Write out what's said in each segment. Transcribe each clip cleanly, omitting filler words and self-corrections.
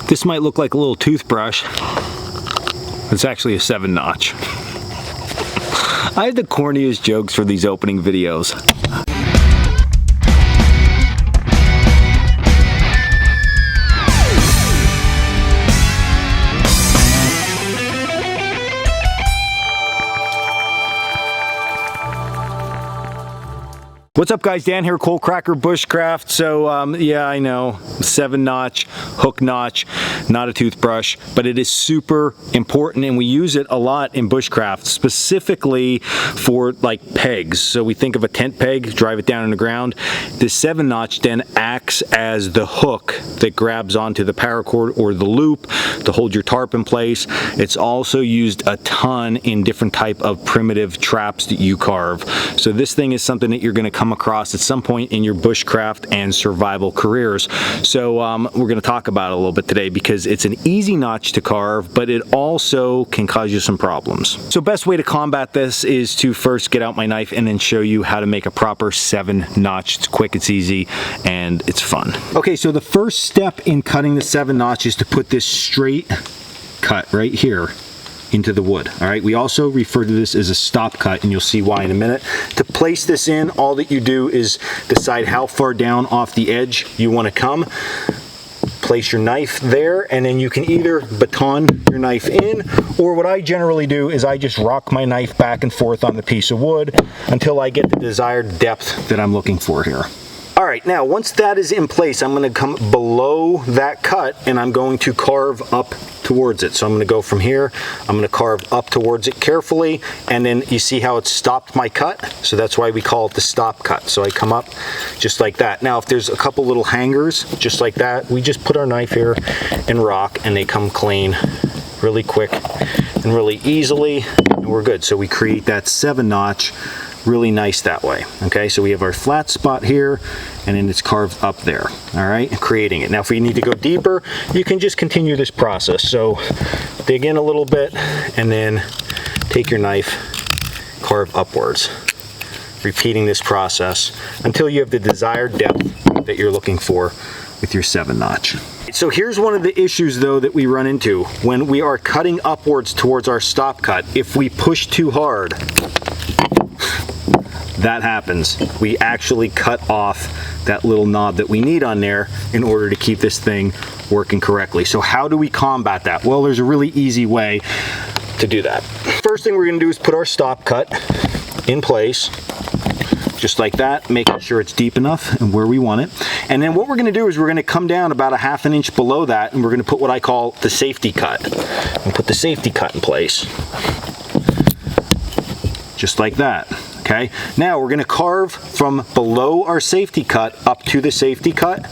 This might look like a little toothbrush. It's actually a 7-notch. I have the corniest jokes for these opening videos. What's up guys, Dan here, Coalcracker Bushcraft. So yeah, I know, 7-notch, hook notch, not a toothbrush, but it is super important and we use it a lot in bushcraft, specifically for like pegs. So we think of a tent peg, drive it down in the ground. This 7-notch then acts as the hook that grabs onto the paracord or the loop to hold your tarp in place. It's also used a ton in different type of primitive traps that you carve. So this thing is something that you're going to come across at some point in your bushcraft and survival careers. So we're going to talk about it a little bit today because it's an easy notch to carve, but it also can cause you some problems. So best way to combat this is to first get out my knife and then show you how to make a proper 7-notch. It's quick, it's easy, and it's fun. Okay, so the first step in cutting the 7-notch is to put this straight cut right here into the wood. All right, we also refer to this as a stop cut and you'll see why in a minute. To place this in, all that you do is decide how far down off the edge you want to come. Place your knife there and then you can either baton your knife in, or what I generally do is I just rock my knife back and forth on the piece of wood until I get the desired depth that I'm looking for here. All right, now once that is in place, I'm going to come below that cut and I'm going to carve up towards it. So I'm going to go from here, I'm going to carve up towards it carefully, and then you see how it stopped my cut? So that's why we call it the stop cut. So I come up just like that. Now if there's a couple little hangers just like that, we just put our knife here and rock and they come clean really quick and really easily and we're good. So we create that 7-notch really nice that way. Okay, so we have our flat spot here and then it's carved up there. All right, creating it. Now if we need to go deeper, you can just continue this process. So dig in a little bit and then take your knife, carve upwards, repeating this process until you have the desired depth that you're looking for with your 7-notch. So here's one of the issues though that we run into when we are cutting upwards towards our stop cut. If we push too hard, that happens. We actually cut off that little knob that we need on there in order to keep this thing working correctly. So how do we combat that? Well, there's a really easy way to do that. First thing we're going to do is put our stop cut in place, just like that, making sure it's deep enough and where we want it. And then what we're going to do is we're going to come down about a ½ inch below that and we're going to put what I call the safety cut. And put the safety cut in place. Just like that. Okay, now we're going to carve from below our safety cut up to the safety cut,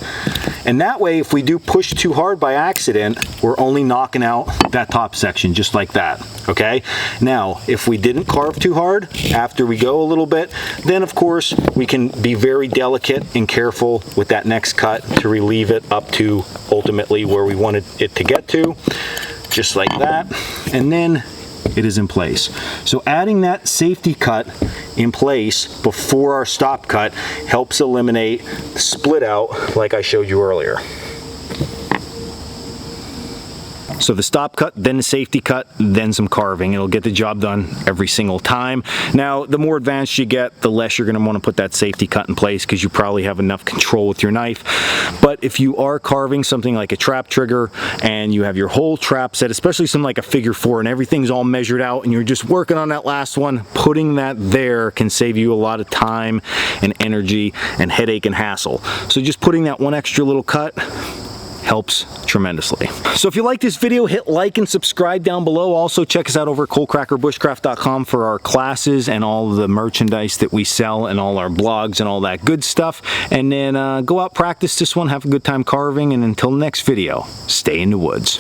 and that way if we do push too hard by accident, we're only knocking out that top section just like that. Okay, now if we didn't carve too hard after we go a little bit, then of course we can be very delicate and careful with that next cut to relieve it up to ultimately where we wanted it to get to, just like that, and then it is in place. So adding that safety cut in place before our stop cut helps eliminate split out like I showed you earlier. So the stop cut, then the safety cut, then some carving. It'll get the job done every single time. Now, the more advanced you get, the less you're going to want to put that safety cut in place because you probably have enough control with your knife. But if you are carving something like a trap trigger and you have your whole trap set, especially something like a figure 4 and everything's all measured out and you're just working on that last one, putting that there can save you a lot of time and energy and headache and hassle. So just putting that one extra little cut helps tremendously. So if you like this video, hit like and subscribe down below. Also check us out over at coalcrackerbushcraft.com for our classes and all the merchandise that we sell and all our blogs and all that good stuff. And then go out, practice this one, have a good time carving, and until next video, stay in the woods.